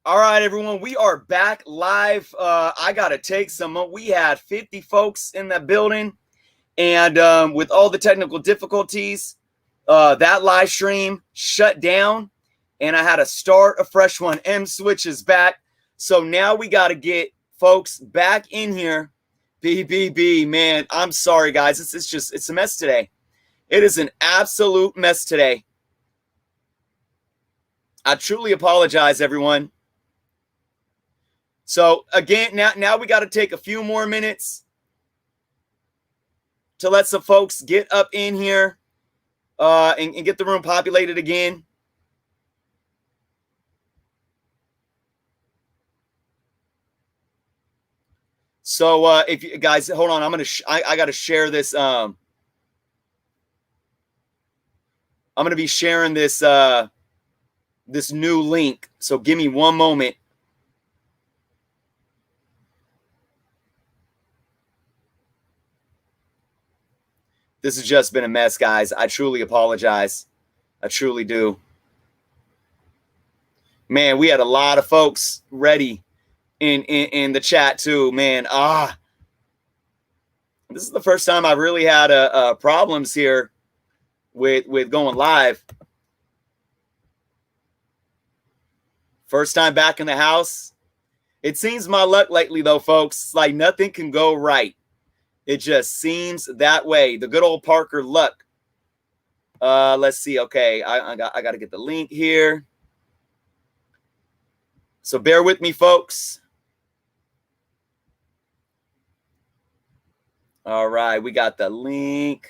All right, everyone, we are back live. I got to take some. We had 50 folks in the building, and with all the technical difficulties, that live stream shut down, and I had to start a fresh one. M Switch is back. So now we got to get folks back in here. BBB, man, I'm sorry, guys. It's a mess today. It is an absolute mess today. I truly apologize, everyone. So again, now we got to take a few more minutes to let some folks get up in here and get the room populated again. So if you guys hold on, I got to share this. I'm gonna be sharing this this new link. So give me one moment. This has just been a mess, guys. I truly apologize. I truly do. Man, we had a lot of folks ready in the chat too. Man, this is the first time I've really had problems here with going live. First time back in the house. It seems my luck lately, though, folks. It's like nothing can go right. It just seems that way. The good old Parker luck. Let's see. Okay, I got to get the link here. So bear with me, folks. All right, we got the link.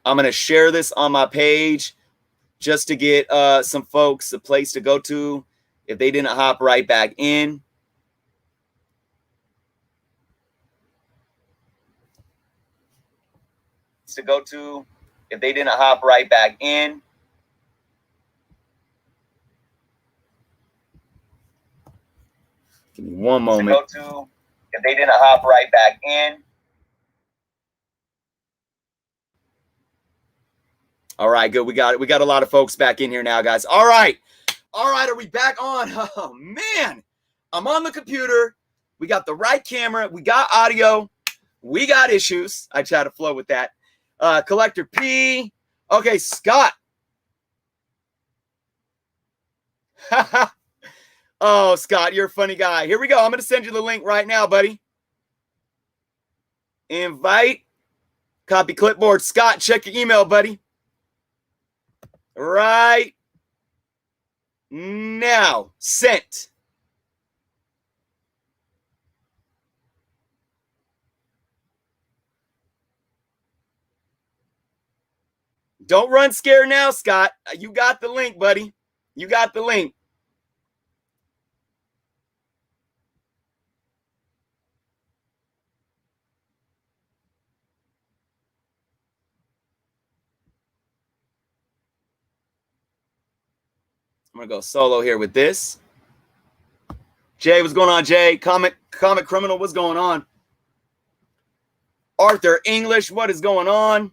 I'm going to share this on my page just to get some folks a place to go to if they didn't hop right back in. To go to if they didn't hop right back in. Give me one moment. To go to if they didn't hop right back in. All right, good. We got it. We got a lot of folks back in here now, guys. All right. Are we back on? Oh, man. I'm on the computer. We got the right camera. We got audio. We got issues. I try to flow with that. Collector P. Okay, Scott. Oh, Scott, you're a funny guy. Here we go. I'm going to send you the link right now, buddy. Invite. Copy clipboard. Scott, check your email, buddy. Right now. Sent. Don't run scared now, Scott. You got the link, buddy. You got the link. I'm going to go solo here with this. Jay, what's going on, Jay? Comic Criminal, what's going on? Arthur English, what is going on?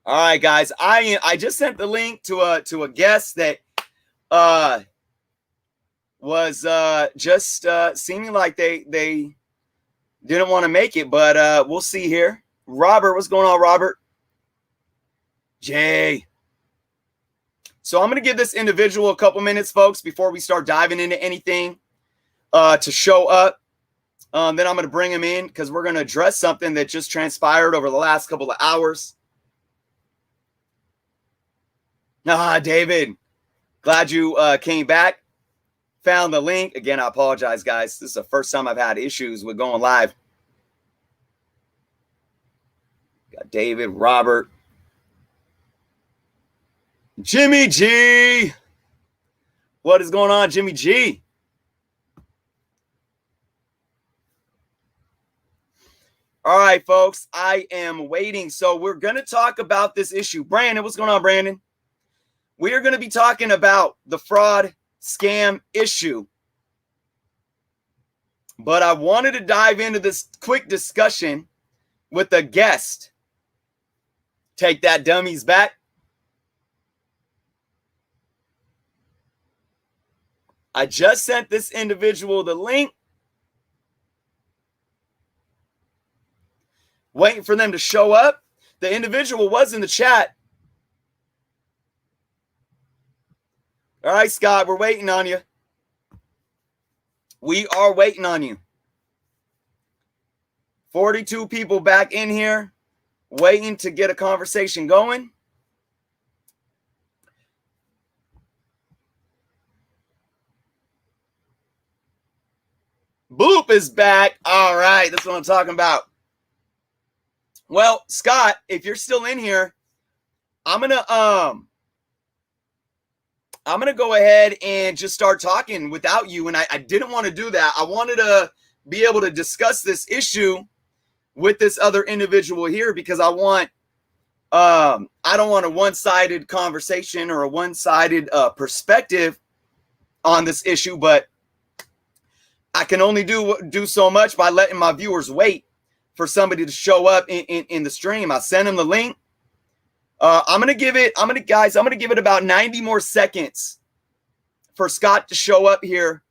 All right, guys. I just sent the link to a guest that was just seeming like they didn't want to make it, but we'll see here. Robert, what's going on, Robert? Jay. So I'm going to give this individual a couple minutes, folks, before we start diving into anything to show up. Then I'm going to bring him in because we're going to address something that just transpired over the last couple of hours. David, glad you came back. Found the link. Again, I apologize, guys. This is the first time I've had issues with going live. Got David, Robert, Jimmy G. What is going on, Jimmy G? All right, folks. I am waiting. So we're going to talk about this issue. Brandon, what's going on, Brandon? We are going to be talking about the fraud scam issue. But I wanted to dive into this quick discussion with a guest. Take that, dummies, back. I just sent this individual the link. Waiting for them to show up. The individual was in the chat. All right, Scott, we're waiting on you. We are waiting on you. 42 people back in here waiting to get a conversation going. Boop is back. All right, that's what I'm talking about. Well, Scott, if you're still in here, I'm gonna go ahead and just start talking without you. And I didn't want to do that. I wanted to be able to discuss this issue with this other individual here because I don't want a one-sided conversation or a one-sided perspective on this issue, but I can only do so much by letting my viewers wait for somebody to show up in the stream. I sent them the link. I'm gonna give it about 90 more seconds for Scott to show up here,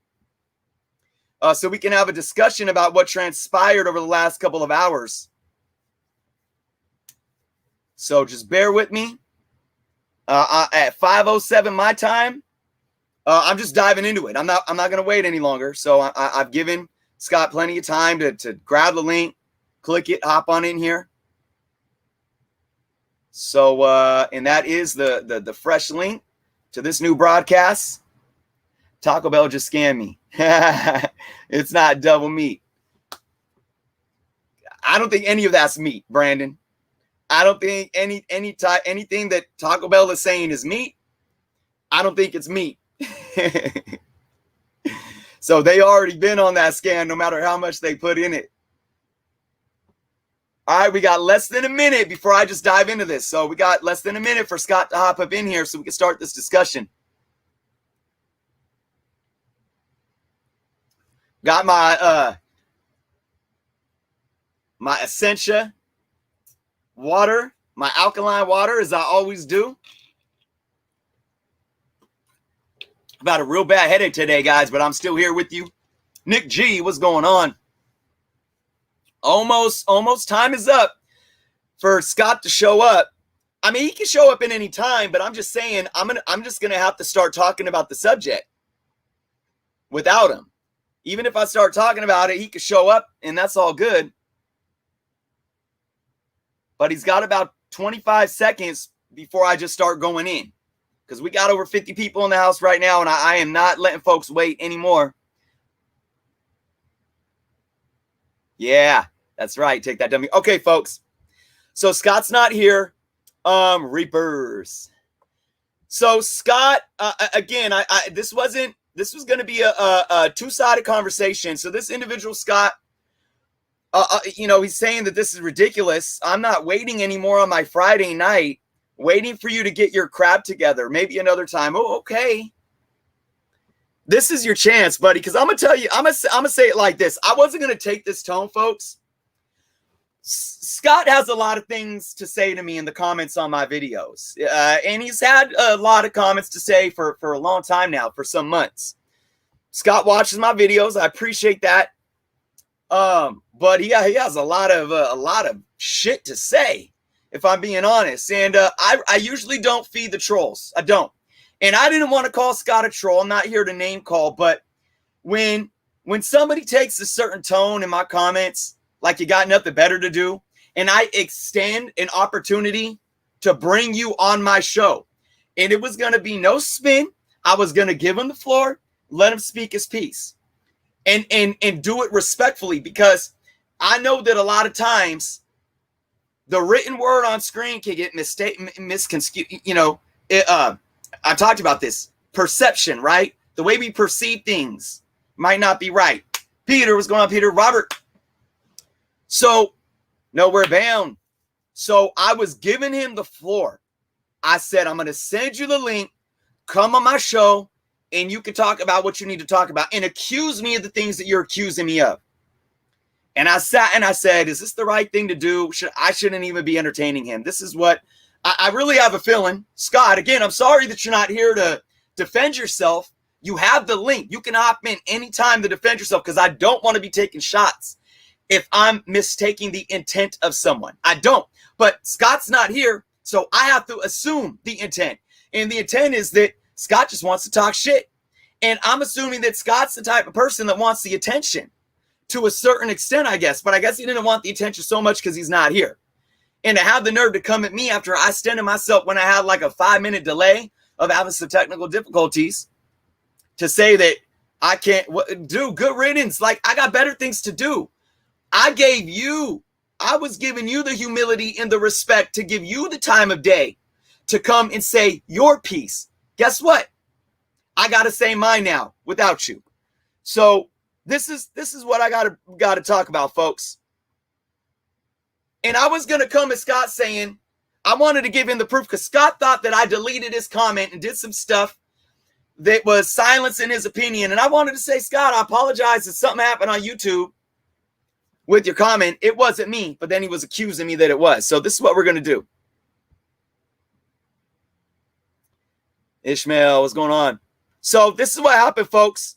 so we can have a discussion about what transpired over the last couple of hours. So just bear with me. At 5:07 my time, I'm just diving into it. I'm not gonna wait any longer. So I've given Scott plenty of time to grab the link, click it, hop on in here. So, and that is the fresh link to this new broadcast. Taco Bell just scammed me. It's not double meat. I don't think any of that's meat, Brandon. I don't think anything that Taco Bell is saying is meat. I don't think it's meat. So they already been on that scam no matter how much they put in it. All right, we got less than a minute before I just dive into this. So we got less than a minute for Scott to hop up in here so we can start this discussion. Got my my Essentia water, my alkaline water, as I always do. About a real bad headache today, guys, but I'm still here with you. Nick G, what's going on? Almost time is up for Scott to show up. I mean, he can show up at any time, but I'm just saying I'm just gonna have to start talking about the subject without him. Even if I start talking about it, he could show up, and that's all good. But he's got about 25 seconds before I just start going in, because we got over 50 people in the house right now, and I am not letting folks wait anymore. Yeah, that's right. Take that, dummy. Okay, folks. So Scott's not here. Reapers. So Scott, again, this was going to be a two-sided conversation. So this individual, Scott, he's saying that this is ridiculous. I'm not waiting anymore on my Friday night, waiting for you to get your crap together. Maybe another time. Oh, okay. This is your chance, buddy, because I'm going to tell you, I'm going to say it like this. I wasn't going to take this tone, folks. Scott has a lot of things to say to me in the comments on my videos. And he's had a lot of comments to say for a long time now, for some months. Scott watches my videos. I appreciate that. But he has a lot of shit to say, if I'm being honest. And I usually don't feed the trolls. I don't. And I didn't want to call Scott a troll. I'm not here to name call. But when somebody takes a certain tone in my comments, like you got nothing better to do, and I extend an opportunity to bring you on my show, and it was going to be no spin. I was going to give him the floor, let him speak his piece, and do it respectfully, because I know that a lot of times the written word on screen can get misconstrued. I talked about this perception, right? The way we perceive things might not be right. Peter, what's going on, Peter? Robert. So, no, we're bound. So I was giving him the floor. I said, I'm going to send you the link. Come on my show, and you can talk about what you need to talk about and accuse me of the things that you're accusing me of. And I sat and I said, is this the right thing to do? I shouldn't even be entertaining him. This is what I really have a feeling. Scott, again, I'm sorry that you're not here to defend yourself. You have the link. You can hop in anytime to defend yourself, because I don't want to be taking shots if I'm mistaking the intent of someone. I don't. But Scott's not here, so I have to assume the intent. And the intent is that Scott just wants to talk shit. And I'm assuming that Scott's the type of person that wants the attention to a certain extent, I guess. But I guess he didn't want the attention so much because he's not here. And to have the nerve to come at me after I extended myself when I had like a 5-minute delay of having some technical difficulties, to say that I can't do good riddance. Like, I got better things to do. I was giving you the humility and the respect to give you the time of day to come and say your piece. Guess what? I got to say mine now without you. So this is what I got to talk about, folks. And I was going to come at Scott saying, I wanted to give him the proof, because Scott thought that I deleted his comment and did some stuff that was silencing his opinion. And I wanted to say, Scott, I apologize if something happened on YouTube with your comment. It wasn't me. But then he was accusing me that it was. So this is what we're going to do. Ishmael, what's going on? So this is what happened, folks.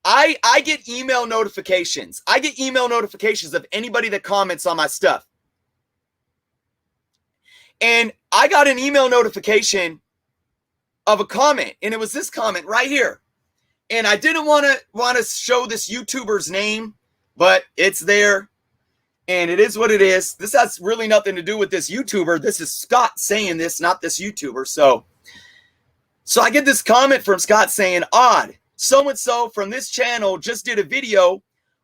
I get email notifications. I get email notifications of anybody that comments on my stuff. And I got an email notification of a comment, and it was this comment right here. And I didn't want to show this YouTuber's name, but it's there, and it is what it is. This has really nothing to do with this YouTuber. This is Scott saying this, not this YouTuber. So I get this comment from Scott saying, odd, so-and-so from this channel just did a video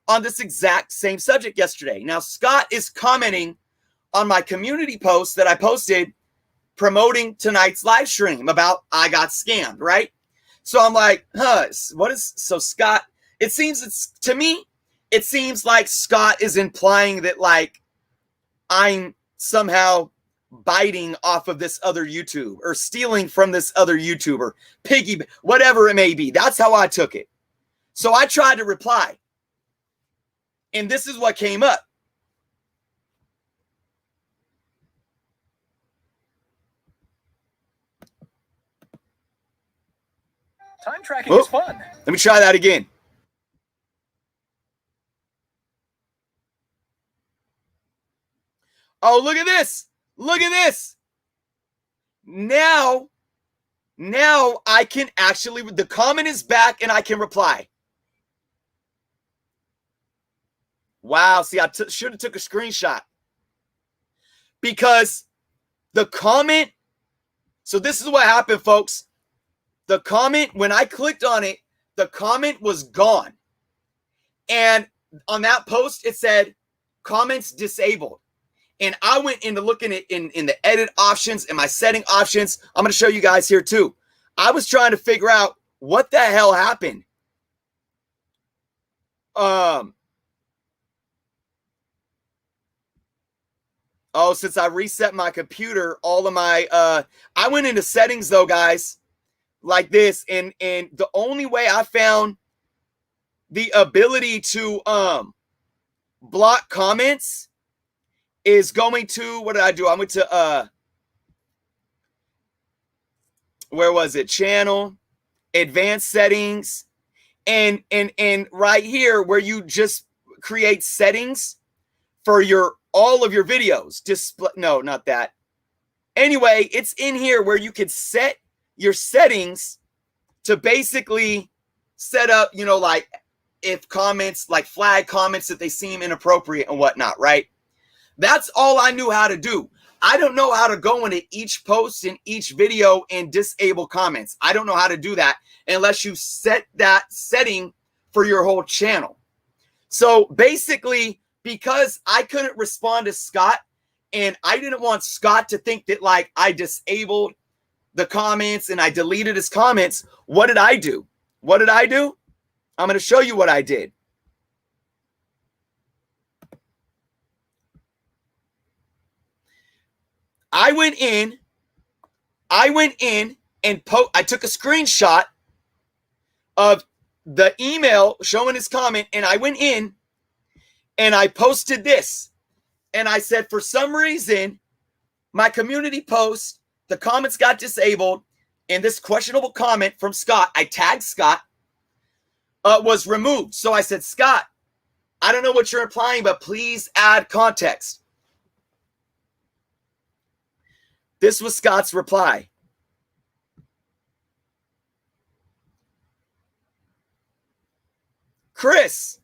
on this exact same subject yesterday. Now, Scott is commenting on my community post that I posted promoting tonight's live stream about I got scammed, right? So I'm like, so Scott, it seems like Scott is implying that, like, I'm somehow biting off of this other YouTube or stealing from this other YouTuber, whatever it may be. That's how I took it. So I tried to reply, and this is what came up. Time tracking is fun. Let me try that again. Oh, look at this. Look at this. Now I can actually, the comment is back and I can reply. Wow. See, I should have took a screenshot, because the comment. So this is what happened, folks. The comment, when I clicked on it, the comment was gone. And on that post, it said comments disabled. And I went into looking at in the edit options and my setting options. I'm going to show you guys here too. I was trying to figure out what the hell happened. Since I reset my computer, all of my I went into settings though, guys, like this, and the only way I found the ability to block comments is going to, what did I do? I went to where was it? Channel, advanced settings, and right here where you just create settings for all of your videos. Display, no, not that. Anyway, it's in here where you could set your settings to basically set up, like if comments, like flag comments that they seem inappropriate and whatnot, right? That's all I knew how to do. I don't know how to go into each post in each video and disable comments. I don't know how to do that unless you set that setting for your whole channel. So basically, because I couldn't respond to Scott, and I didn't want Scott to think that, like, I disabled the comments and I deleted his comments, what did I do? What did I do? I'm going to show you what I did. I went in and I took a screenshot of the email showing his comment, and I went in And I posted this. And I said, for some reason, my community post, the comments got disabled. And this questionable comment from Scott, I tagged Scott, was removed. So I said, Scott, I don't know what you're implying, but please add context. This was Scott's reply. Chris,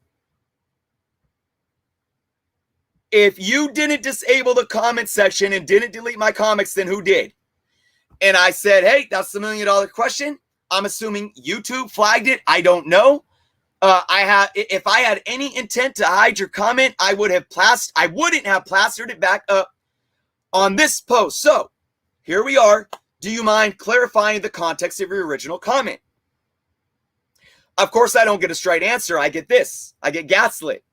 if you didn't disable the comment section and didn't delete my comments, then who did? And I said, hey, that's the $1 million question. I'm assuming YouTube flagged it. I don't know. If I had any intent to hide your comment, I wouldn't have plastered it back up on this post. So here we are. Do you mind clarifying the context of your original comment? Of course, I don't get a straight answer. I get this. I get gaslit.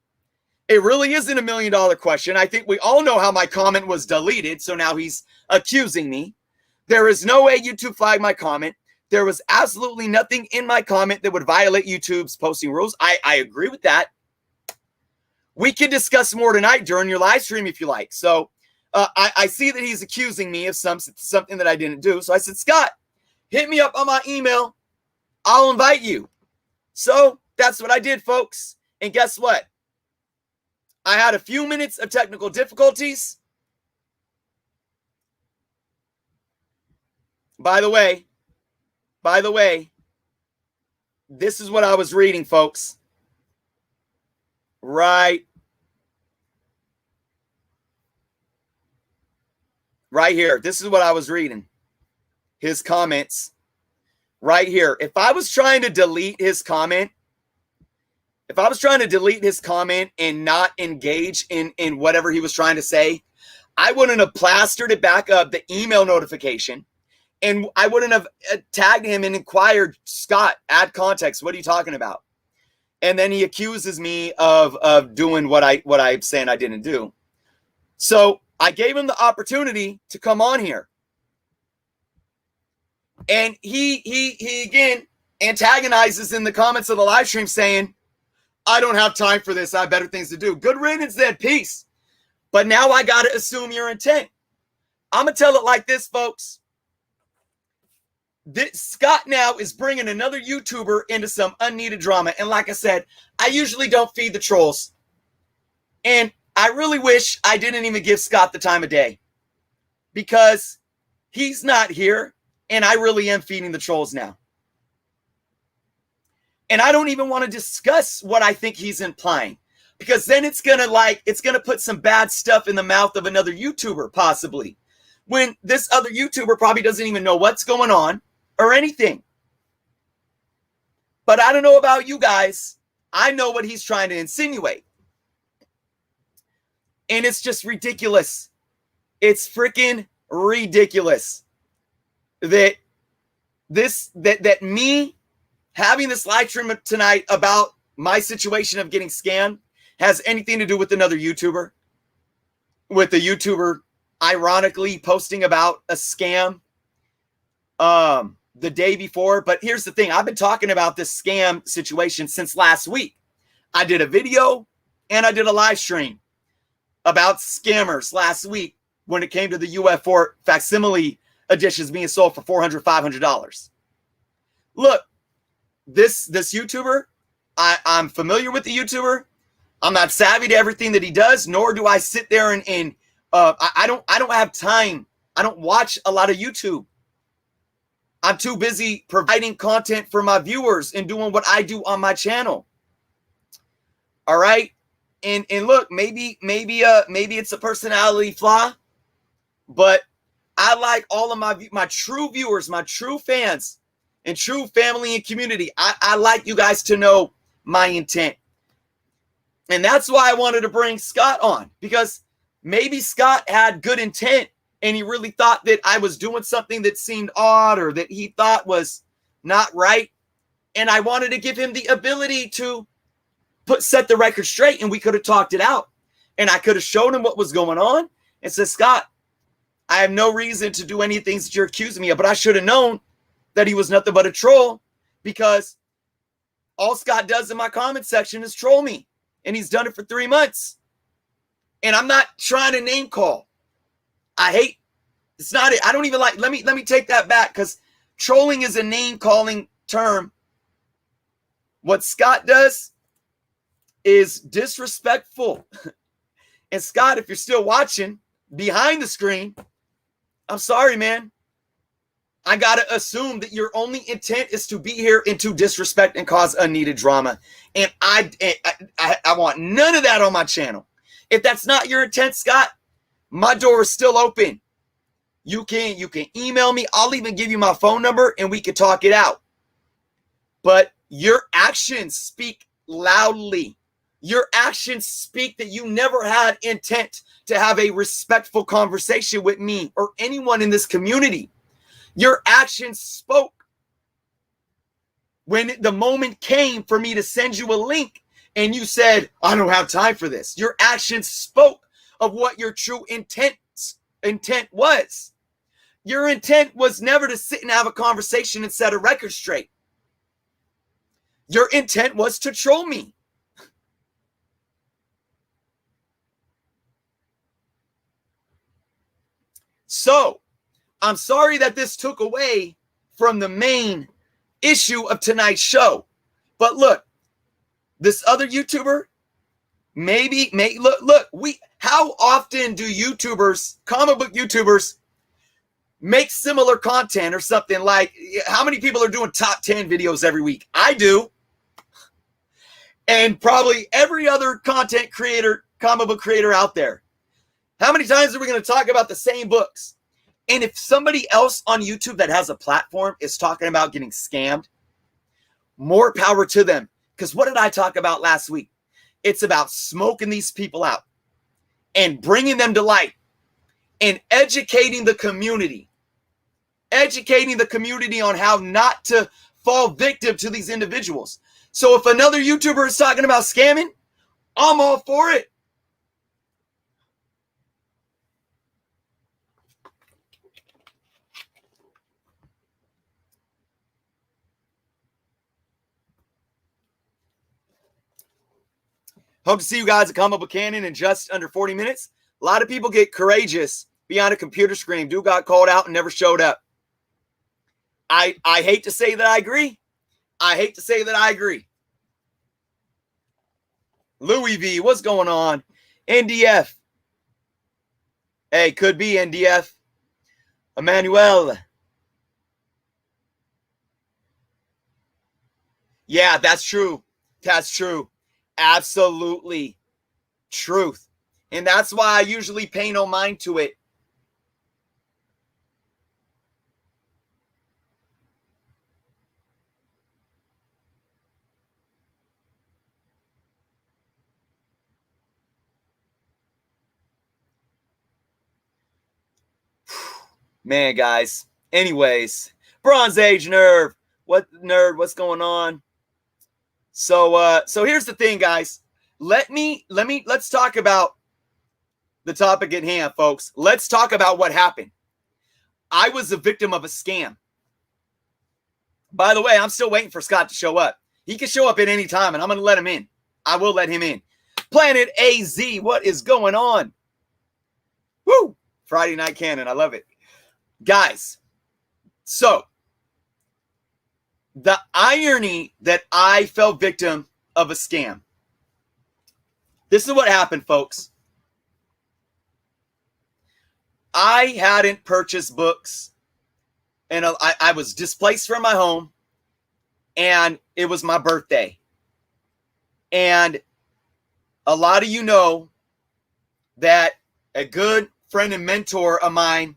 It really isn't $1 million question. I think we all know how my comment was deleted. So now he's accusing me. There is no way YouTube flagged my comment. There was absolutely nothing in my comment that would violate YouTube's posting rules. I agree with that. We can discuss more tonight during your live stream if you like. So I see that he's accusing me of something that I didn't do. So I said, Scott, hit me up on my email. I'll invite you. So that's what I did, folks. And guess what? I had a few minutes of technical difficulties. By the way, this is what I was reading, folks. Right here. This is what I was reading. His comments. Right here. If I was trying to delete his comment, and not engage in whatever he was trying to say, I wouldn't have plastered it back up, the email notification. And I wouldn't have tagged him and inquired, Scott, add context. What are you talking about? And then he accuses me of doing what I'm saying I didn't do. So I gave him the opportunity to come on here. And he again antagonizes in the comments of the live stream saying, I don't have time for this. I have better things to do. Good riddance then. Peace. But now I got to assume your intent. I'm going to tell it like this, folks. Scott now is bringing another YouTuber into some unneeded drama. And like I said, I usually don't feed the trolls. And I really wish I didn't even give Scott the time of day. Because he's not here. And I really am feeding the trolls now. And I don't even want to discuss what I think he's implying. Because then it's going to put some bad stuff in the mouth of another YouTuber, possibly. When this other YouTuber probably doesn't even know what's going on or anything. But I don't know about you guys. I know what he's trying to insinuate. And it's just ridiculous. It's freaking ridiculous that me having this live stream tonight about my situation of getting scammed has anything to do with another YouTuber. With the YouTuber ironically posting about a scam the day before. But here's the thing. I've been talking about this scam situation since last week. I did a video and I did a live stream about scammers last week when it came to the UF4 facsimile editions being sold for $400, $500. Look, this YouTuber, I'm familiar with the YouTuber. I'm not savvy to everything that he does, nor do I sit there and I don't have time. I don't watch a lot of YouTube. I'm too busy providing content for my viewers and doing what I do on my channel. All right. And look, maybe it's a personality flaw, but I like all of my true viewers, my true fans, and true family and community. I like you guys to know my intent. And that's why I wanted to bring Scott on, because maybe Scott had good intent and he really thought that I was doing something that seemed odd or that he thought was not right. And I wanted to give him the ability to set the record straight, and we could have talked it out. And I could have shown him what was going on and said, Scott, I have no reason to do anything that you're accusing me of, but I should have known that he was nothing but a troll, because all Scott does in my comment section is troll me. and he's done it for 3 months. And I'm not trying to name call. It's not it. I don't even like, let me take that back, because trolling is a name calling term. What Scott does is disrespectful. And Scott, if you're still watching behind the screen, I'm sorry, man. I got to assume that your only intent is to be here and to disrespect and cause unneeded drama. And I want none of that on my channel. If that's not your intent, Scott, my door is still open. You can email me. I'll even give you my phone number and we can talk it out. But your actions speak loudly. Your actions speak that you never had intent to have a respectful conversation with me or anyone in this community. Your actions spoke when the moment came for me to send you a link and you said, I don't have time for this. Your actions spoke of what your true intent was. Your intent was never to sit and have a conversation and set a record straight. Your intent was to troll me. So, I'm sorry that this took away from the main issue of tonight's show. But look, this other YouTuber, how often do YouTubers, comic book YouTubers, make similar content or something? Like, how many people are doing top 10 videos every week? I do. And probably every other content creator, comic book creator out there. How many times are we going to talk about the same books? And if somebody else on YouTube that has a platform is talking about getting scammed, more power to them. Because what did I talk about last week? It's about smoking these people out and bringing them to light and educating the community. Educating the community on how not to fall victim to these individuals. So if another YouTuber is talking about scamming, I'm all for it. Hope to see you guys at Comic Book Cannon in just under 40 minutes. A lot of people get courageous behind a computer screen. Dude got called out and never showed up. I hate to say that I agree. Louis V, what's going on? NDF. Hey, could be NDF. Emmanuel. Yeah, that's true. That's true. Absolutely truth. And that's why I usually pay no mind to it. Man, guys. Anyways, Bronze Age Nerve. What's going on? So here's the thing, guys. Let's talk about the topic at hand, folks. Let's talk about what happened. I was a victim of a scam. By the way, I'm still waiting for Scott to show up. He can show up at any time, and I'm going to let him in. I will let him in. Planet AZ, what is going on? Woo! Friday Night Cannon. I love it. Guys, so the irony that I fell victim of a scam. This is what happened, folks. I hadn't purchased books, and I was displaced from my home, and it was my birthday. And a lot of you know that a good friend and mentor of mine,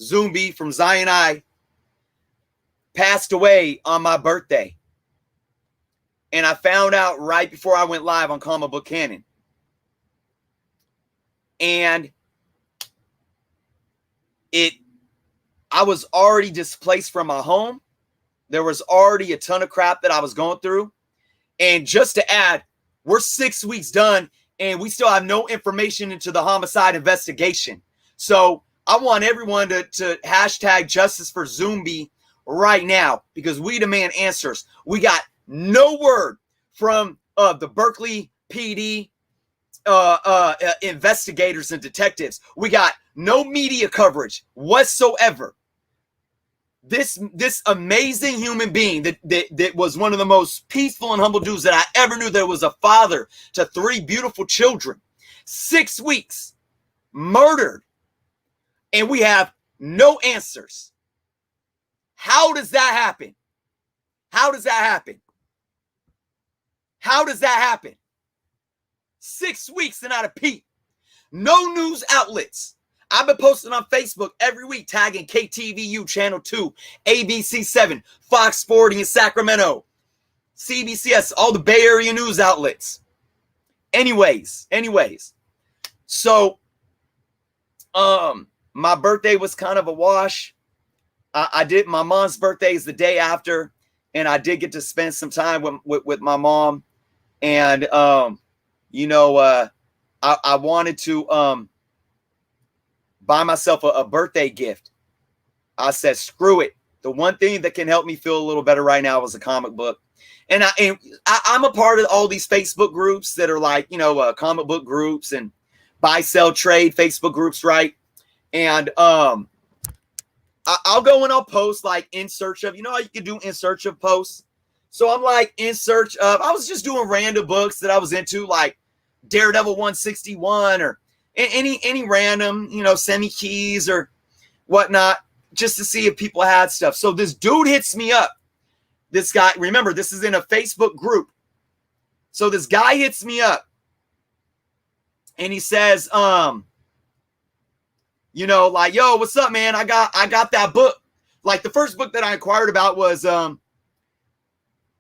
Zumbi from Zion I, passed away on my birthday. And I found out right before I went live on Comic Book Cannon. And I was already displaced from my home. There was already a ton of crap that I was going through. And just to add, we're 6 weeks done and we still have no information into the homicide investigation. So I want everyone to hashtag justice for Zumbi right now, because we demand answers. We got no word from the Berkeley PD investigators and detectives. We got no media coverage whatsoever. This amazing human being that was one of the most peaceful and humble dudes that I ever knew, that was a father to 3 beautiful children, 6 weeks, murdered, and we have no answers. How does that happen? How does that happen? How does that happen? 6 weeks and not a peep. No news outlets. I've been posting on Facebook every week, tagging KTVU Channel 2, ABC7, Fox Sporting in Sacramento, CBCS, all the Bay Area news outlets. Anyways. So, my birthday was kind of a wash. I did, my mom's birthday is the day after, and I did get to spend some time with my mom. And, you know, I wanted to buy myself a birthday gift. I said, screw it. The one thing that can help me feel a little better right now is a comic book. And I'm a part of all these Facebook groups that are like, you know, comic book groups and buy, sell, trade Facebook groups, right? And I'll go and I'll post like in search of, you know how you can do in search of posts? So I'm like in search of, I was just doing random books that I was into, like Daredevil 161 or any random, you know, Semi Keys or whatnot, just to see if people had stuff. So this dude hits me up. This guy, remember, this is in a Facebook group. So this guy hits me up and he says, you know, like, yo, what's up, man? I got that book. Like the first book that I inquired about was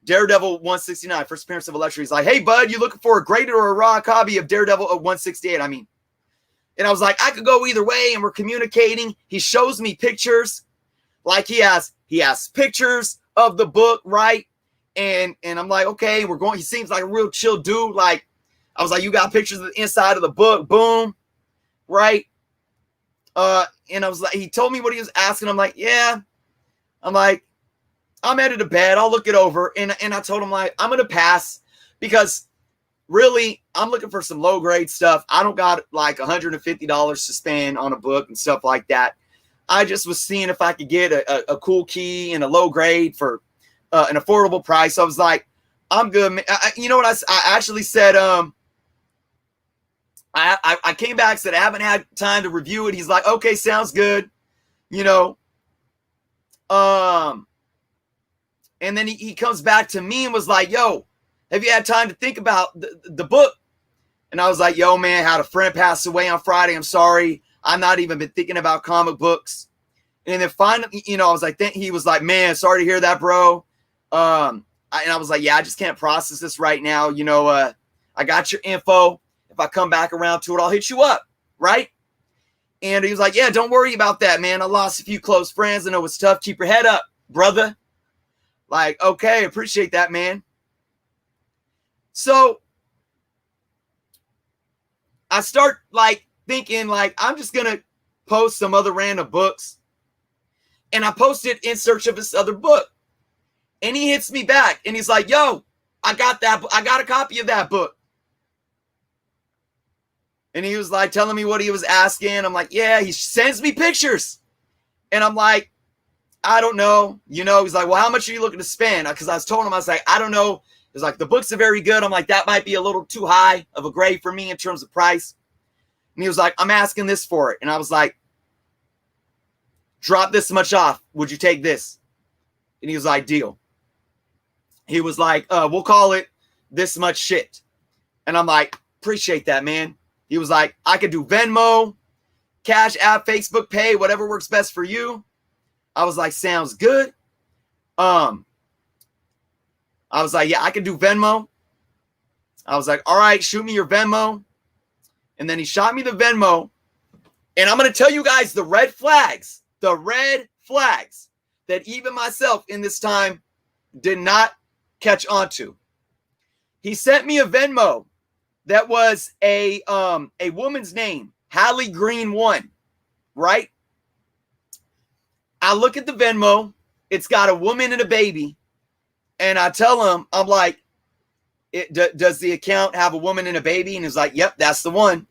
Daredevil 169, first appearance of Elektra. He's like, hey, bud, you looking for a graded or a raw copy of Daredevil 168? I mean, and I was like, I could go either way, and we're communicating. He shows me pictures, like he has pictures of the book, right? And I'm like, okay, we're going. He seems like a real chill dude. Like, I was like, you got pictures of the inside of the book, boom, right? And I was like, he told me what he was asking. I'm like, yeah. I'm like, I'm headed to bed. I'll look it over. And I told him, like, I'm gonna pass because really, I'm looking for some low grade stuff. I don't got like $150 to spend on a book and stuff like that. I just was seeing if I could get a cool key and a low grade for an affordable price. I was like, I'm good. You know what? I actually said, I came back, said I haven't had time to review it. He's like, okay, sounds good. You know, and then he comes back to me and was like, yo, have you had time to think about the book? And I was like, yo, man, had a friend pass away on Friday. I'm sorry. I've not even been thinking about comic books. And then finally, you know, I was like, he was like, man, sorry to hear that, bro. And I was like, yeah, I just can't process this right now. You know, I got your info. If I come back around to it, I'll hit you up, right? And he was like, yeah, don't worry about that, man. I lost a few close friends. I know it's tough. Keep your head up, brother. Like, okay, appreciate that, man. So I start like thinking like I'm just going to post some other random books. And I posted in search of this other book. And he hits me back and he's like, yo, I got a copy of that book. And he was like telling me what he was asking. I'm like, yeah, he sends me pictures. And I'm like, I don't know. You know, he's like, well, how much are you looking to spend? Because I was told him, I was like, I don't know. He's like, the books are very good. I'm like, that might be a little too high of a grade for me in terms of price. And he was like, I'm asking this for it. And I was like, drop this much off. Would you take this? And he was like, deal. He was like, we'll call it this much shit. And I'm like, appreciate that, man. He was like, I could do Venmo, Cash App, Facebook Pay, whatever works best for you. I was like, sounds good. I was like, yeah, I can do Venmo. I was like, all right, shoot me your Venmo. And then he shot me the Venmo. And I'm going to tell you guys the red flags that even myself in this time did not catch on to. He sent me a Venmo that was a woman's name, Hallie Green 1, right? I look at the Venmo. It's got a woman and a baby. And I tell him, I'm like, Does the account have a woman and a baby? And he's like, yep, that's the one.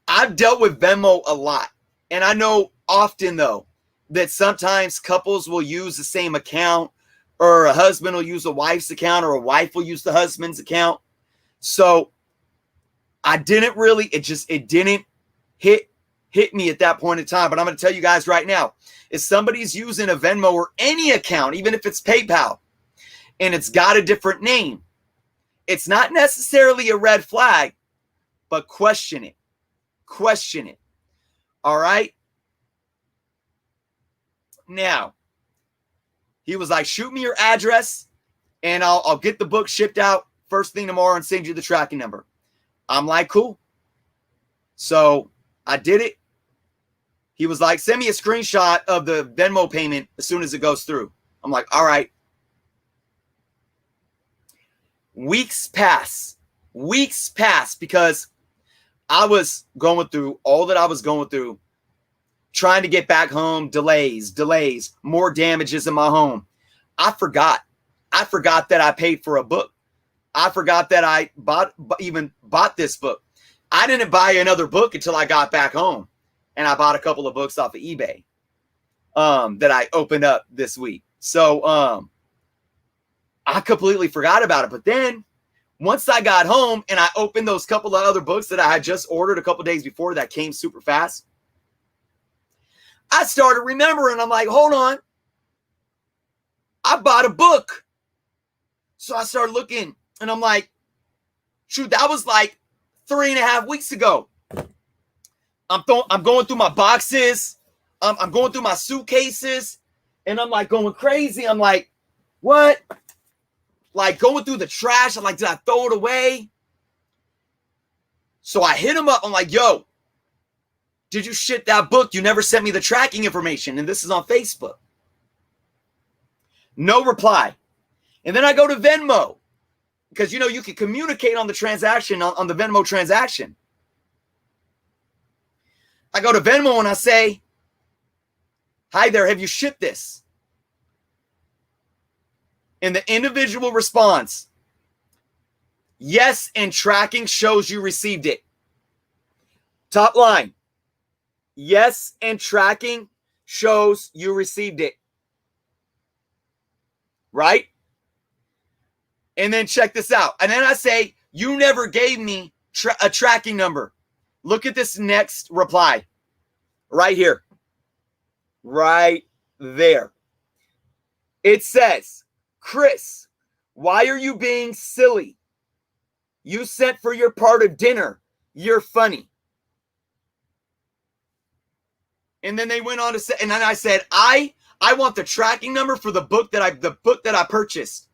I've dealt with Venmo a lot. And I know often, though, that sometimes couples will use the same account, or a husband will use a wife's account, or a wife will use the husband's account. So I didn't really, it didn't hit me at that point in time. But I'm going to tell you guys right now, if somebody's using a Venmo or any account, even if it's PayPal, and it's got a different name, it's not necessarily a red flag, but question it. Question it. All right? Now, he was like, shoot me your address, and I'll get the book shipped out first thing tomorrow and send you the tracking number. I'm like, cool. So I did it. He was like, send me a screenshot of the Venmo payment as soon as it goes through. I'm like, all right. Weeks pass because I was going through all that I was going through, trying to get back home, delays, more damages in my home. I forgot that I paid for a book. I forgot that I bought this book. I didn't buy another book until I got back home, and I bought a couple of books off of eBay that I opened up this week. So I completely forgot about it. But then once I got home and I opened those couple of other books that I had just ordered a couple days before that came super fast, I started remembering. I'm like, hold on. I bought a book. So I started looking, and I'm like, shoot, that was like 3.5 weeks ago. I'm going through my boxes. I'm going through my suitcases, and I'm like going crazy. I'm like, what? Like going through the trash. I'm like, did I throw it away? So I hit him up. I'm like, yo, did you ship that book? You never sent me the tracking information. And this is on Facebook. No reply. And then I go to Venmo, because, you can communicate on the transaction, on the Venmo transaction. I go to Venmo and I say, hi there, have you shipped this? And the individual responds, yes, and tracking shows you received it. Top line. Yes, and tracking shows you received it. Right? And then check this out. And then I say, you never gave me a tracking number. Look at this next reply. Right here. Right there. It says, Chris, why are you being silly? You sent for your part of dinner. You're funny. And then they went on to say, and then I said, I want the tracking number for the book that I purchased.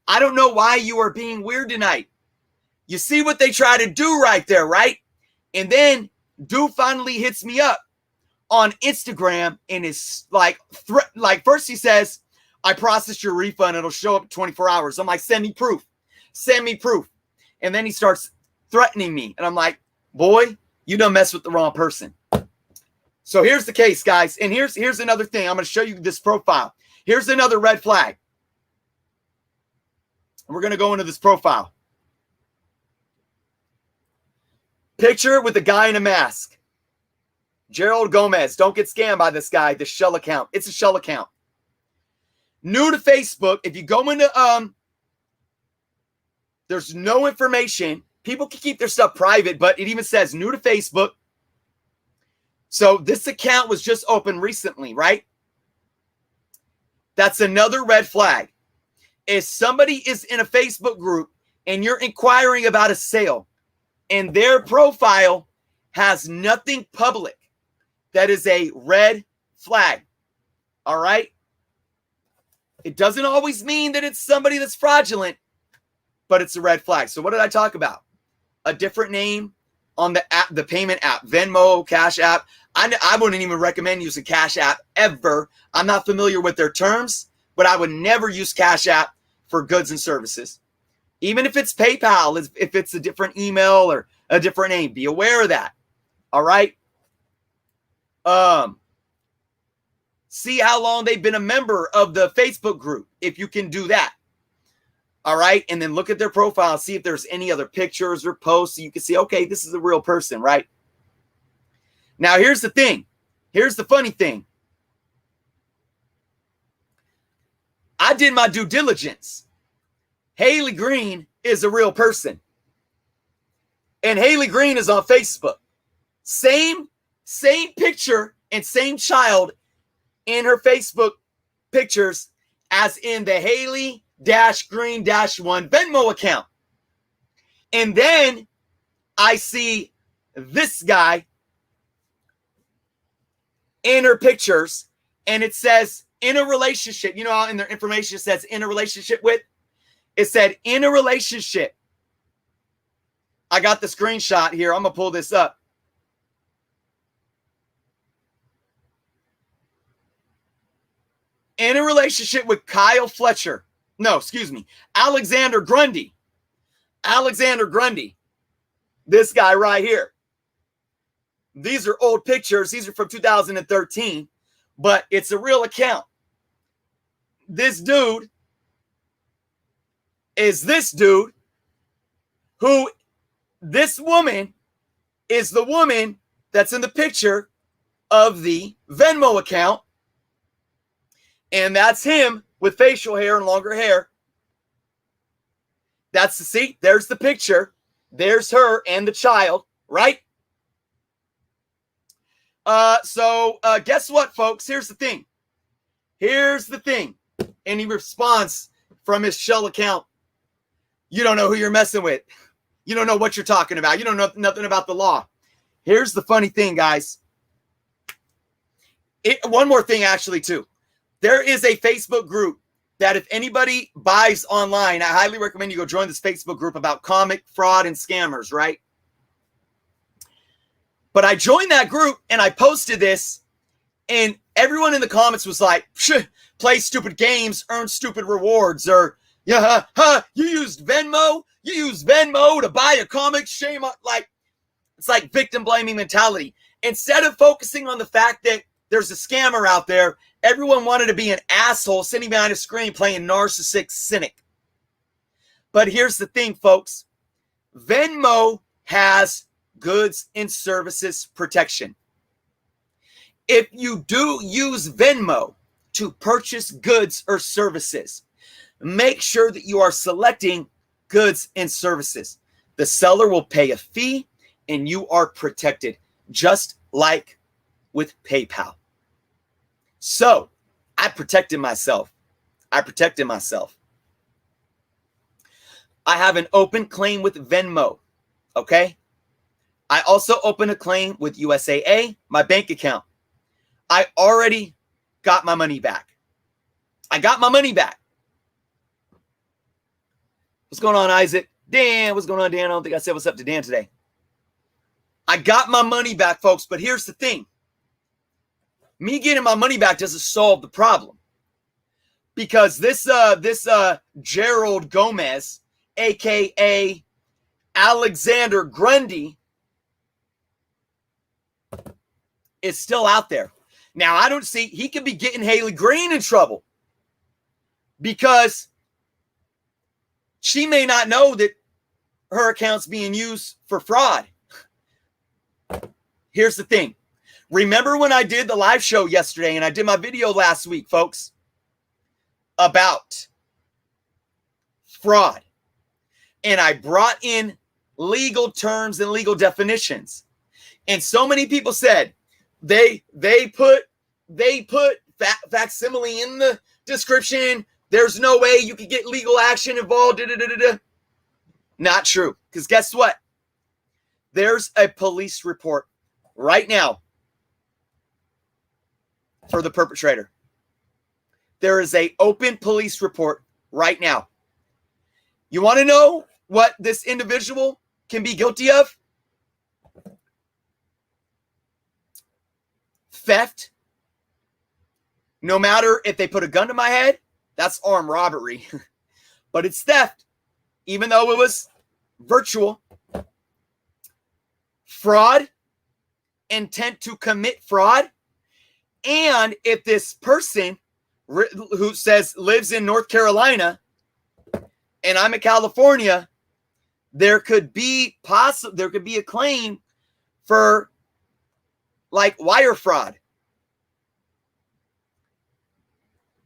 I don't know why you are being weird tonight. You see what they try to do right there, right? And then dude finally hits me up on Instagram and is like, first he says, I processed your refund. It'll show up in 24 hours. I'm like, send me proof. Send me proof. And then he starts threatening me. And I'm like, boy, you done messed with the wrong person. So here's the case, guys. And here's another thing. I'm going to show you this profile. Here's another red flag. We're going to go into this profile. Picture with a guy in a mask. Gerald Gomez. Don't get scammed by this guy. The shell account. It's a shell account. New to Facebook. If you go into, there's no information. People can keep their stuff private, but it even says new to Facebook. So this account was just opened recently, right? That's another red flag. If somebody is in a Facebook group and you're inquiring about a sale and their profile has nothing public, that is a red flag. All right? It doesn't always mean that it's somebody that's fraudulent, but it's a red flag. So what did I talk about? A different name on the app, the payment app, Venmo, Cash App. I wouldn't even recommend using Cash App ever. I'm not familiar with their terms, but I would never use Cash App for goods and services. Even if it's PayPal, if it's a different email or a different name, be aware of that. All right? See how long they've been a member of the Facebook group, if you can do that. All right. And then look at their profile, see if there's any other pictures or posts. So you can see, okay, this is a real person, right? Now, here's the thing. Here's the funny thing. I did my due diligence. Haley Green is a real person. And Haley Green is on Facebook. Same picture and same child in her Facebook pictures as in the Haley-Green-1 Venmo account. And then I see this guy in her pictures, and it says in a relationship. You know how in their information it says in a relationship with? It said in a relationship. I got the screenshot here. I'm going to pull this up. In a relationship with Kyle Fletcher. No, excuse me. Alexander Grundy. Alexander Grundy. This guy right here. These are old pictures. These are from 2013. But it's a real account. This dude is this dude who, this woman is the woman that's in the picture of the Venmo account. And that's him with facial hair and longer hair. That's the, see, there's the picture. There's her and the child, right? So guess what, folks? Here's the thing. Here's the thing. Any response from his shell account. You don't know who you're messing with. You don't know what you're talking about. You don't know nothing about the law. Here's the funny thing, guys. One more thing, actually, too. There is a Facebook group that if anybody buys online, I highly recommend you go join this Facebook group about comic fraud and scammers, right? But I joined that group and I posted this, and everyone in the comments was like, play stupid games, earn stupid rewards, or yeah, you used Venmo? You used Venmo to buy a comic? Shame on, like, it's like victim blaming mentality. Instead of focusing on the fact that there's a scammer out there, everyone wanted to be an asshole sitting behind a screen playing narcissistic cynic. But here's the thing, folks. Venmo has goods and services protection. If you do use Venmo to purchase goods or services, make sure that you are selecting goods and services. The seller will pay a fee and you are protected, just like with PayPal. So I protected myself. I have an open claim with Venmo. Okay. I also opened a claim with USAA, my bank account. I already got my money back. I got my money back. What's going on, Isaac? Dan, what's going on, Dan? I don't think I said what's up to Dan today. I got my money back, folks, but here's the thing. Me getting my money back doesn't solve the problem. Because this Gerald Gomez, a.k.a. Alexander Grundy, is still out there. Now, I don't see, he could be getting Haley Green in trouble because she may not know that her account's being used for fraud. Here's the thing. Remember when I did the live show yesterday and I did my video last week, folks, about fraud. And I brought in legal terms and legal definitions. And so many people said they put facsimile in the description. There's no way you could get legal action involved. Not true. Because guess what? There's a police report right now for the perpetrator. There is an open police report right now. You want to know what this individual can be guilty of? Theft. No matter if they put a gun to my head, that's armed robbery. But it's theft, even though it was virtual. Fraud, intent to commit fraud. And if this person who says lives in North Carolina and I'm in California, there could be a claim for like wire fraud.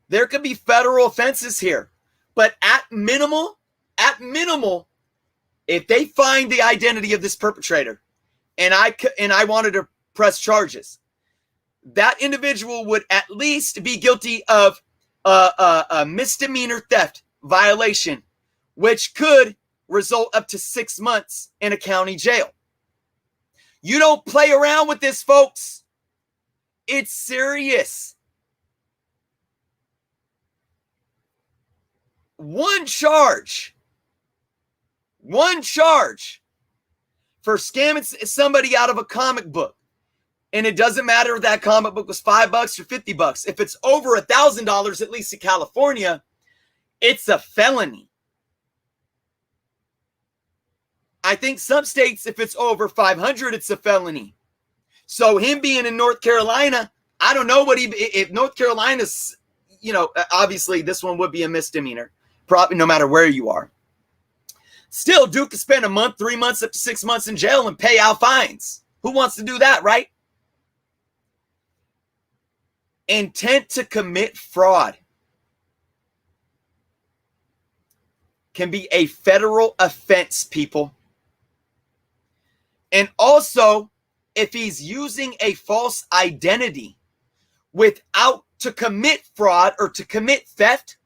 There could be federal offenses here, but at minimal, if they find the identity of this perpetrator, and I wanted to press charges, that individual would at least be guilty of a misdemeanor theft violation, which could result up to 6 months in a county jail. You don't play around with this, folks. It's serious. One charge for scamming somebody out of a comic book. And it doesn't matter if that comic book was $5 or $50. If it's over $1,000, at least in California, it's a felony. I think some states, if it's over 500, it's a felony. So him being in North Carolina, I don't know if North Carolina's, obviously this one would be a misdemeanor, probably no matter where you are. Still, Duke could spend a month, 3 months, up to 6 months in jail and pay out fines. Who wants to do that, right? Intent to commit fraud can be a federal offense, people. And also, if he's using a false identity to commit fraud or to commit theft,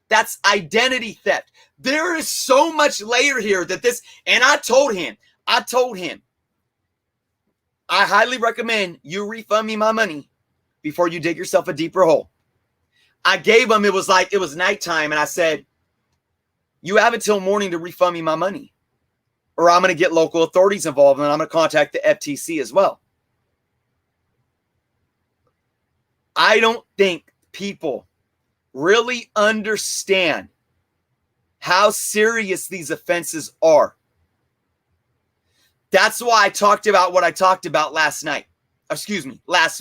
that's identity theft. There is so much layer here and I told him, I highly recommend you refund me my money before you dig yourself a deeper hole. I gave him, it was nighttime, and I said, you have until morning to refund me my money, or I'm going to get local authorities involved, and I'm going to contact the FTC as well. I don't think people really understand how serious these offenses are. That's why I talked about what I talked about last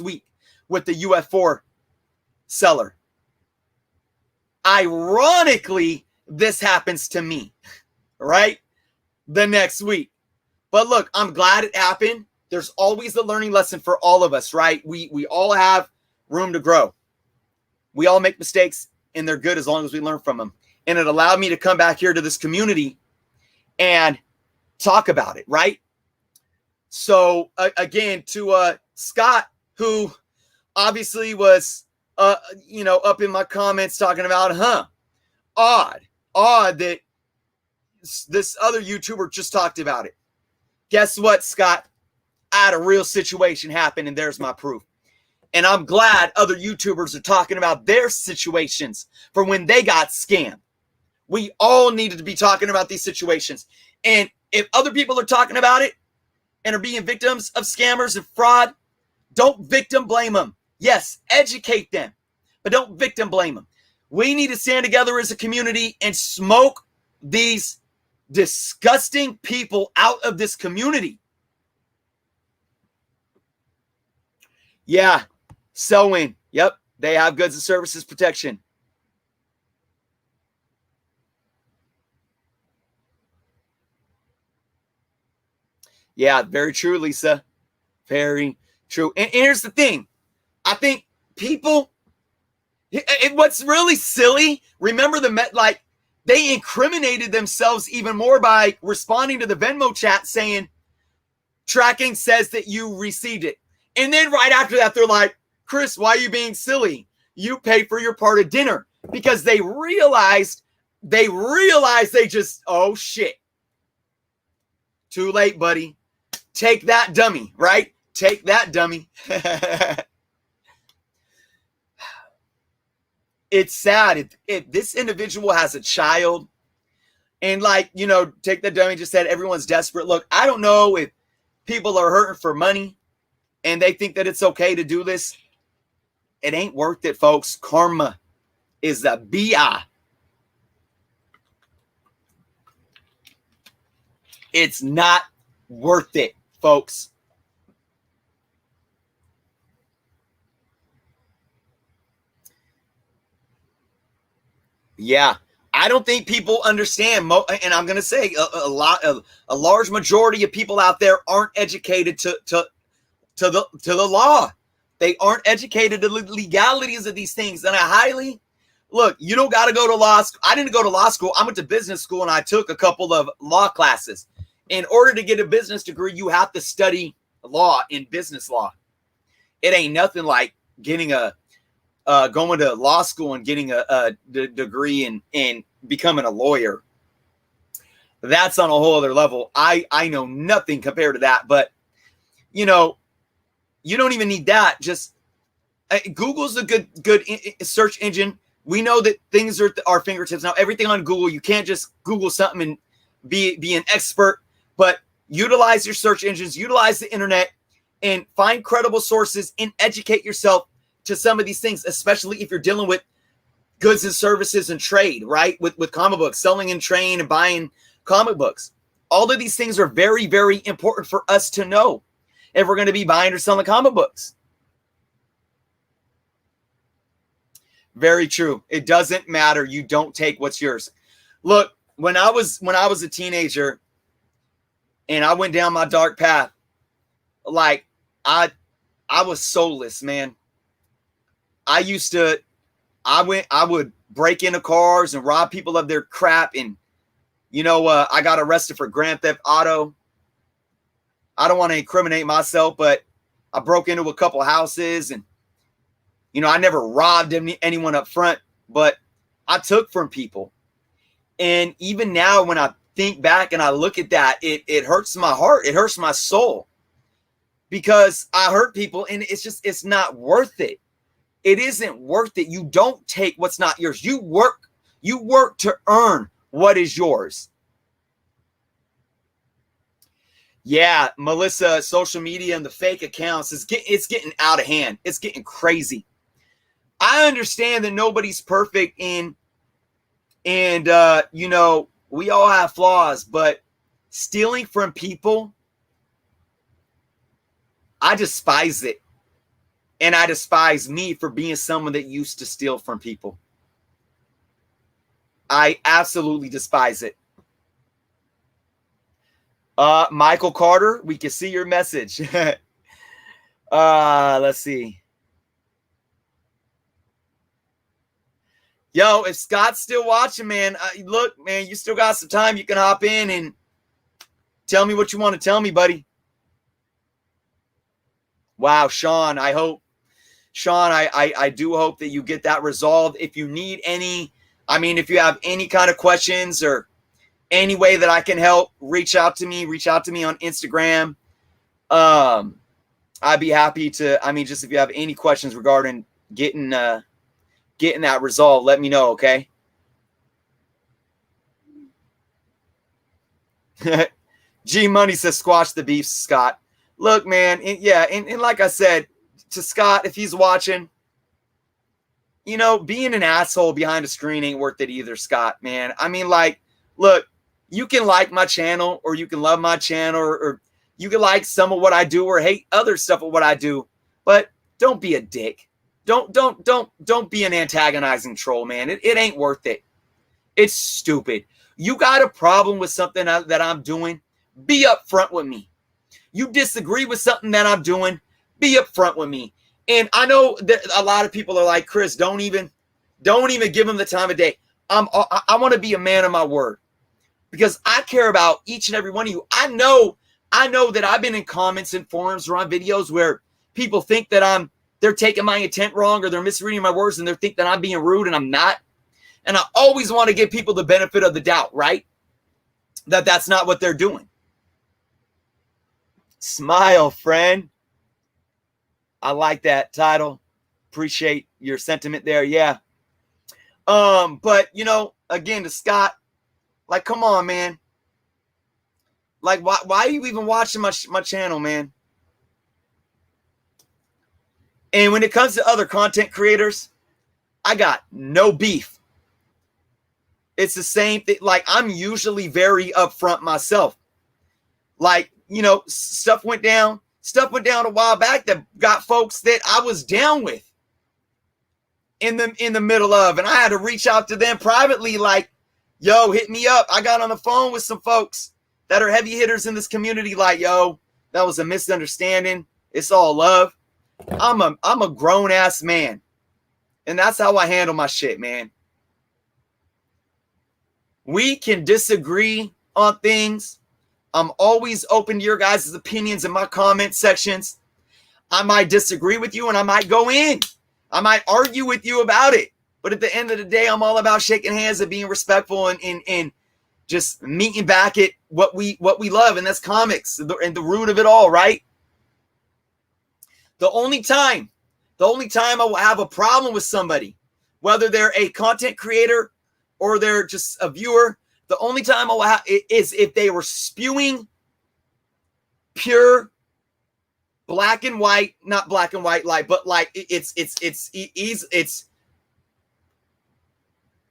week with the UF4 seller. Ironically, this happens to me, right? The next week. But look, I'm glad it happened. There's always a learning lesson for all of us, right? We all have room to grow. We all make mistakes, and they're good as long as we learn from them. And it allowed me to come back here to this community and talk about it, right? So again, to Scott, who obviously was, up in my comments talking about, odd that this other YouTuber just talked about it. Guess what, Scott? I had a real situation happen, and there's my proof. And I'm glad other YouTubers are talking about their situations from when they got scammed. We all needed to be talking about these situations. And if other people are talking about it and are being victims of scammers and fraud, don't victim blame them. Yes, educate them, but don't victim blame them. We need to stand together as a community and smoke these disgusting people out of this community. Yeah, Selwyn. Yep, they have goods and services protection. Yeah, very true, Lisa. Very true. And here's the thing. I think people, what's really silly, remember they incriminated themselves even more by responding to the Venmo chat saying, tracking says that you received it. And then right after that, they're like, Chris, why are you being silly? You paid for your part of dinner. Because they realized they just, oh shit. Too late, buddy. Take that, dummy, right? Take that, dummy. It's sad. If this individual has a child and take the dummy, just said everyone's desperate. Look, I don't know if people are hurting for money and they think that it's okay to do this. It ain't worth it, folks. Karma is the BI. It's not worth it, folks. Yeah. I don't think people understand, and I'm going to say a large majority of people out there aren't educated to the law. They aren't educated to the legalities of these things. And I highly look, you don't got to go to law school. I didn't go to law school. I went to business school and I took a couple of law classes. In order to get a business degree, you have to study law in business law. It ain't nothing like getting going to law school and getting a degree and becoming a lawyer. That's on a whole other level. I know nothing compared to that, but you know, you don't even need that. Just Google's a good search engine. We know that things are at our fingertips now. Everything on Google, you can't just Google something and be an expert, but utilize your search engines, utilize the internet, and find credible sources and educate yourself to some of these things, especially if you're dealing with goods and services and trade, right? With comic books, selling and trading and buying comic books. All of these things are very, very important for us to know if we're going to be buying or selling comic books. Very true. It doesn't matter. You don't take what's yours. Look, when I was a teenager and I went down my dark path, like I was soulless, man. I would break into cars and rob people of their crap. And, I got arrested for Grand Theft Auto. I don't want to incriminate myself, but I broke into a couple houses and, I never robbed anyone up front, but I took from people. And even now, when I think back and I look at that, it hurts my heart. It hurts my soul because I hurt people and it's not worth it. It isn't worth it. You don't take what's not yours. You work to earn what is yours. Yeah, Melissa, social media and the fake accounts it's getting out of hand. It's getting crazy. I understand that nobody's perfect and we all have flaws, but stealing from people, I despise it. And I despise me for being someone that used to steal from people. I absolutely despise it. Michael Carter, we can see your message. Let's see. Yo, if Scott's still watching, man, look, man, you still got some time. You can hop in and tell me what you want to tell me, buddy. Wow, Sean, I do hope that you get that resolved. If you need if you have any kind of questions or any way that I can help, reach out to me on Instagram. I'd be happy to, just if you have any questions regarding getting that resolved, let me know, okay? G Money says squash the beef, Scott. Look, man, and like I said, to Scott, if he's watching, being an asshole behind a screen ain't worth it either, Scott, man. Look, you can like my channel or you can love my channel or you can like some of what I do or hate other stuff of what I do, but don't be a dick. Don't be an antagonizing troll, man. It ain't worth it. It's stupid. You got a problem with something that I'm doing, be upfront with me. You disagree with something that I'm doing, be upfront with me. And I know that a lot of people are like, Chris, don't even give them the time of day. I want to be a man of my word because I care about each and every one of you. I know that I've been in comments and forums or on videos where people think that they're taking my intent wrong or they're misreading my words and they think that I'm being rude and I'm not. And I always want to give people the benefit of the doubt, right? That's not what they're doing. Smile, friend. I like that title. Appreciate your sentiment there. Yeah. But again, to Scott, like, come on, man. Like, why are you even watching my channel, man? And when it comes to other content creators, I got no beef. It's the same thing. Like, I'm usually very upfront myself. Like, stuff went down a while back that got folks that I was down with in the middle of, and I had to reach out to them privately. Like, Yo, hit me up. I got on the phone with some folks that are heavy hitters in this community. Like, yo, that was a misunderstanding. It's all love. I'm a grown ass man, and that's how I handle my shit, man. We can disagree on things. I'm always open to your guys' opinions in my comment sections. I might disagree with you and I might go in. I might argue with you about it. But at the end of the day, I'm all about shaking hands and being respectful and just meeting back at what we love, and that's comics and the root of it all, right? The only time I will have a problem with somebody, whether they're a content creator or they're just a viewer, the only time I will have is if they were spewing pure black and white, not black and white light, but like it's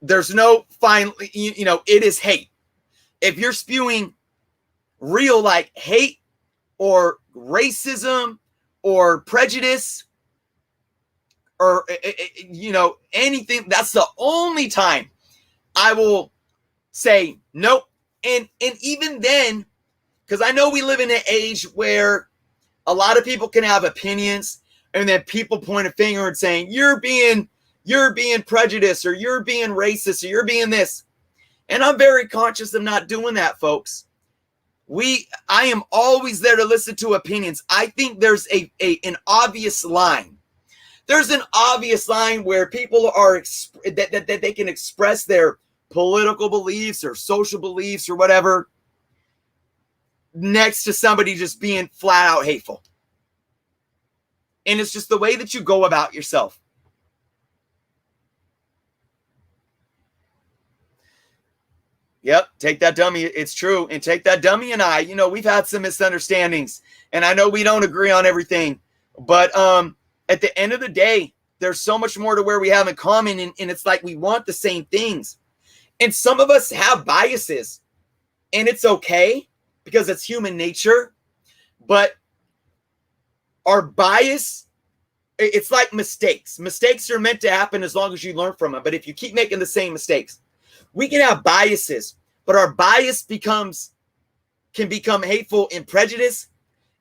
there's no fine, you know, it is hate. If you're spewing real like hate or racism or prejudice or, you know, anything, that's the only time I will say nope. And even then, because I know we live in an age where a lot of people can have opinions and then people point a finger and saying, you're being prejudiced or you're being racist or you're being this. And I'm very conscious of not doing that, folks. I am always there to listen to opinions. I think there's an obvious line. There's an obvious line where people are that they can express their political beliefs or social beliefs or whatever next to somebody just being flat out hateful. And it's just the way that you go about yourself. Yep, take that dummy. It's true. And take that dummy and I, you know, we've had some misunderstandings and I know we don't agree on everything, but at the end of the day, there's so much more to where we have in common, and it's like we want the same things. And some of us have biases, and it's okay because it's human nature, but our bias, it's like mistakes. Mistakes are meant to happen as long as you learn from them. But if you keep making the same mistakes, we can have biases, but our bias can become hateful and prejudice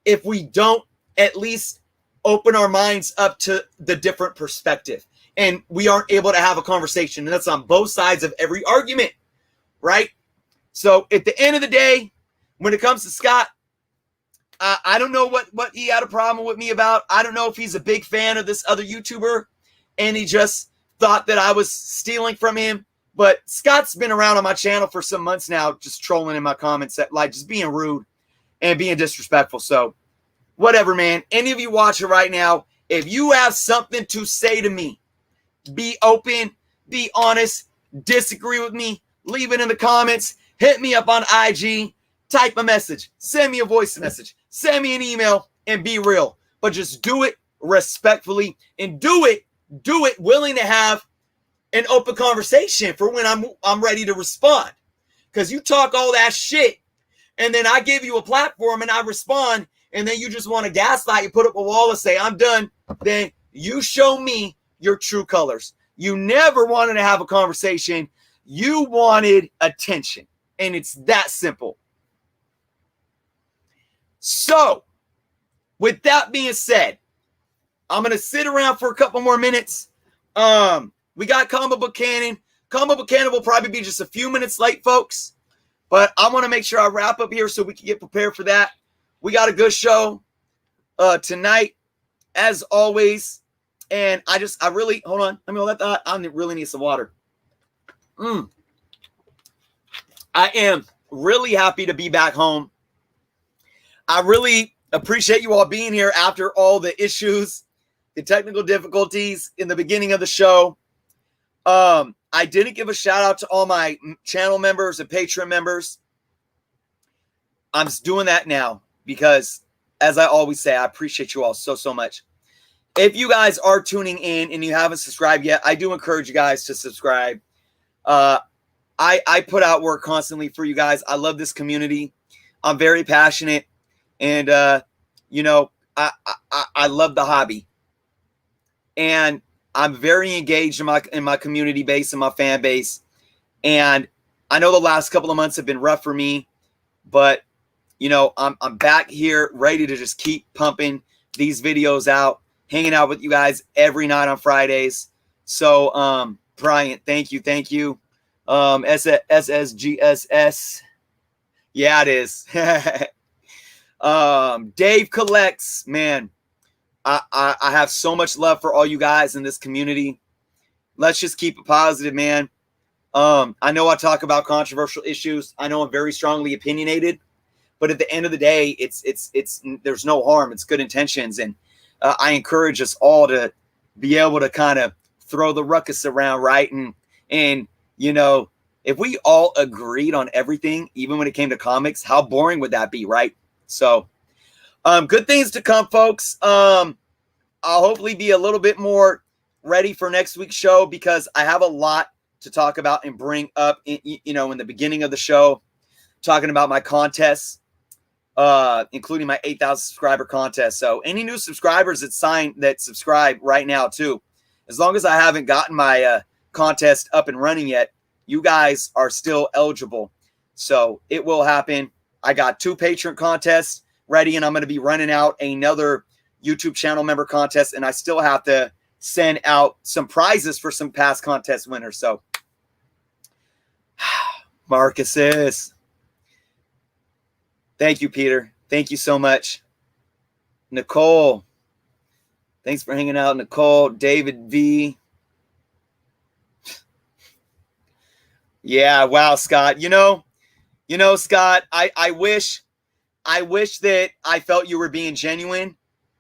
if we don't at least open our minds up to the different perspective. And we aren't able to have a conversation. And that's on both sides of every argument, right? So at the end of the day, when it comes to Scott, I don't know what he had a problem with me about. I don't know if he's a big fan of this other YouTuber and he just thought that I was stealing from him. But Scott's been around on my channel for some months now, just trolling in my comments, like just being rude and being disrespectful. So whatever, man. Any of you watching right now, if you have something to say to me, be open, be honest, disagree with me, leave it in the comments, hit me up on IG, type a message, send me a voice message, send me an email, and be real. But just do it respectfully and do it willing to have an open conversation for when I'm ready to respond. Because you talk all that shit and then I give you a platform and I respond and then you just want to gaslight and put up a wall and say I'm done, then you show me your true colors. You never wanted to have a conversation. You wanted attention. And it's that simple. So, with that being said, I'm going to sit around for a couple more minutes. We got Comic Book Canon. Comic Book Canon will probably be just a few minutes late, folks. But I want to make sure I wrap up here so we can get prepared for that. We got a good show tonight, as always. And I really, hold on. Let me hold that. I really need some water. I am really happy to be back home. I really appreciate you all being here after all the issues, the technical difficulties in the beginning of the show. I didn't give a shout out to all my channel members and Patreon members. I'm just doing that now because, as I always say, I appreciate you all so much. If you guys are tuning in and you haven't subscribed yet, I do encourage you guys to subscribe. I put out work constantly for you guys. I love this community. I'm very passionate, and you know, I love the hobby, and I'm very engaged in my community base and my fan base. And I know the last couple of months have been rough for me, but you know, I'm back here ready to just keep pumping these videos out, hanging out with you guys every night on Fridays. So, Bryant, thank you. SSGSS. Yeah, it is. Dave Collects, man. I have so much love for all you guys in this community. Let's just keep it positive, man. I know I talk about controversial issues. I know I'm very strongly opinionated, but at the end of the day, it's there's no harm. It's good intentions, and I encourage us all to be able to kind of throw the ruckus around, right? And you know, if we all agreed on everything, even when it came to comics, how boring would that be, right? So, good things to come, folks. I'll hopefully be a little bit more ready for next week's show because I have a lot to talk about and bring up, in the beginning of the show, talking about my contests, including my 8,000 subscriber contest. So any new subscribers that subscribe right now too, as long as I haven't gotten my contest up and running yet, you guys are still eligible. So it will happen. I got 2 patron contests ready, and I'm going to be running out another YouTube channel member contest, and I still have to send out some prizes for some past contest winners. So Marcus, thank you, Peter. Thank you so much. Nicole, thanks for hanging out. Nicole, David V. Yeah, wow, Scott. You know, Scott, I wish that I felt you were being genuine,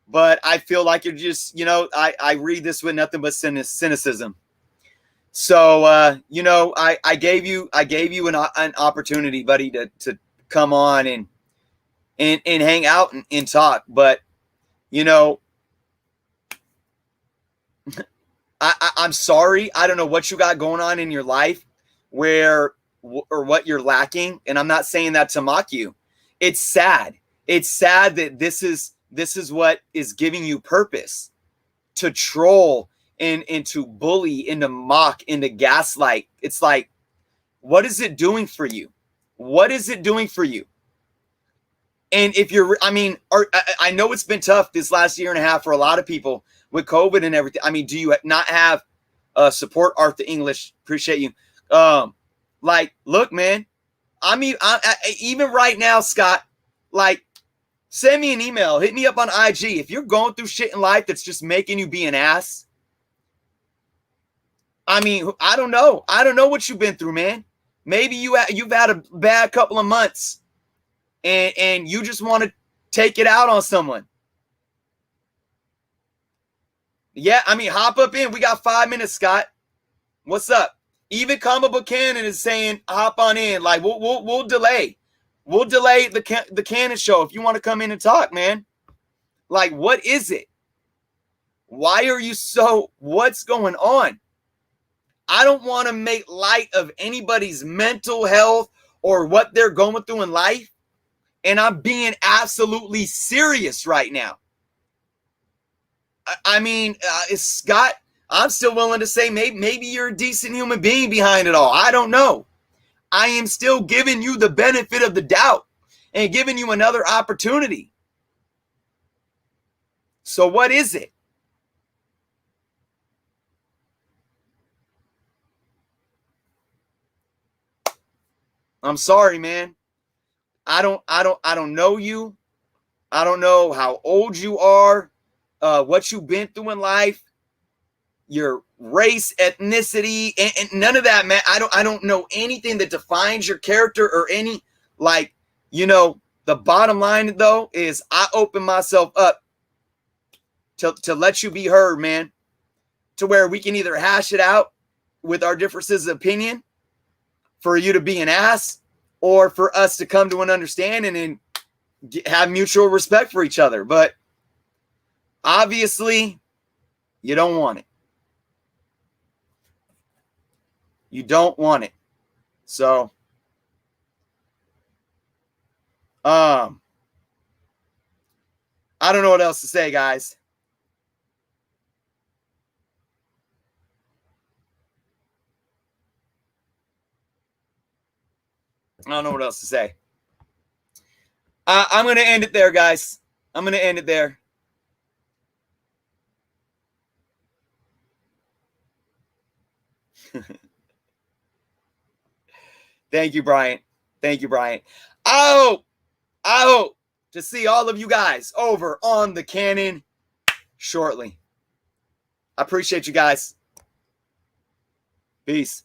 but I feel like you're just, I read this with nothing but cynicism. So, I gave you an opportunity, buddy, to come on and hang out and talk. But, I'm sorry. I don't know what you got going on in your life or what you're lacking. And I'm not saying that to mock you. It's sad. It's sad that this is what is giving you purpose, to troll and to bully and to mock and to gaslight. It's like, what is it doing for you? What is it doing for you? And if I know it's been tough this last year and a half for a lot of people with COVID and everything. I mean, do you not have support? Arthur English, appreciate you. Look, man, even right now, Scott, send me an email, hit me up on IG. If you're going through shit in life that's just making you be an ass, I mean, I don't know. I don't know what you've been through, man. Maybe you've had a bad couple of months and you just want to take it out on someone. Yeah, I mean, hop up in. We got 5 minutes, Scott. What's up? Even Comic Book Cannon is saying hop on in. Like, we'll delay. We'll delay the Cannon show if you want to come in and talk, man. Like, what is it? Why are you what's going on? I don't want to make light of anybody's mental health or what they're going through in life. And I'm being absolutely serious right now. I mean, Scott, I'm still willing to say maybe you're a decent human being behind it all. I don't know. I am still giving you the benefit of the doubt and giving you another opportunity. So what is it? I'm sorry, man. I don't know you. I don't know how old you are, what you've been through in life, your race, ethnicity, and none of that, man. I don't know anything that defines your character or any, the bottom line though is I open myself up to let you be heard, man, to where we can either hash it out with our differences of opinion, for you to be an ass, or for us to come to an understanding and have mutual respect for each other. But obviously, you don't want it. You don't want it. So, I don't know what else to say, guys. I don't know what else to say. I'm going to end it there, guys. I'm going to end it there. Thank you, Bryant. Thank you, Bryant. I hope to see all of you guys over on the Cannon shortly. I appreciate you guys. Peace.